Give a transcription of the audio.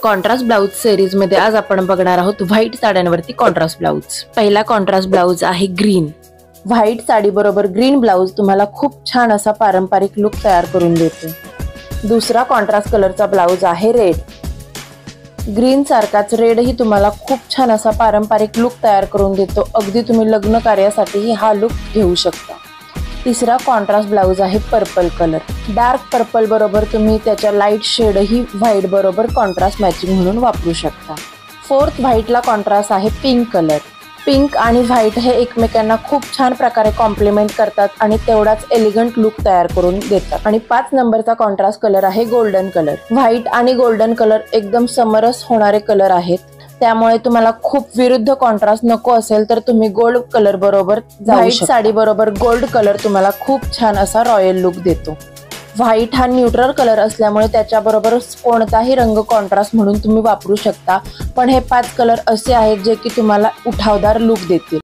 Contrast blouse series मध्ये आज आपण बघणार आहोत व्हाईट साड्यांवरती कॉन्ट्रास्ट ब्लाउज। पहिला कॉन्ट्रास्ट ब्लाउज आहे ग्रीन। व्हाईट साडी बरोबर ग्रीन ब्लाउज तुम्हाला खूप छान असा पारंपरिक लुक तयार करून देतो। दुसरा कॉन्ट्रास्ट कलरचा ब्लाउज आहे रेड। ग्रीन सारखाच रेड ही तुम्हाला खूप छान असा पारंपरिक लुक तयार करून देतो। अगदी तुम्ही लग्न कार्यासाठी हा लुक घेऊ शकता। तिसरा कॉन्ट्रास्ट ब्लाउज आहे पर्पल कलर। डार्क पर्पल बरोबर तुम्ही त्याच्या लाईट शेड ही व्हाईट बरोबर कॉन्ट्रास्ट मॅचिंग म्हणून वापरू शकता। फोर्थ व्हाईटला कॉन्ट्रास्ट आहे पिंक कलर। पिंक आणि व्हाईट हे एकमेकांना खूप छान प्रकारे कॉम्प्लिमेंट करतात आणि तेवढाच एलिगंट लुक तयार करून देतात। आणि 5 नंबरचा कॉन्ट्रास्ट कलर आहे गोल्डन कलर। व्हाईट आणि गोल्डन कलर एकदम समरस होणारे कलर आहेत, त्यामुळे तुम्हाला खूप विरुद्ध कॉन्ट्रास्ट नको असेल तर तुम्ही गोल्ड कलर बरोबर व्हाईट साडी बरोबर गोल्ड कलर तुम्हाला खूप छान असा रॉयल लुक देतो। व्हाईट हा न्यूट्रल कलर असल्यामुळे त्याच्याबरोबर कोणताही रंग कॉन्ट्रास्ट म्हणून तुम्ही वापरू शकता, पण हे 5 कलर असे आहेत जे की तुम्हाला उठावदार लुक देतील।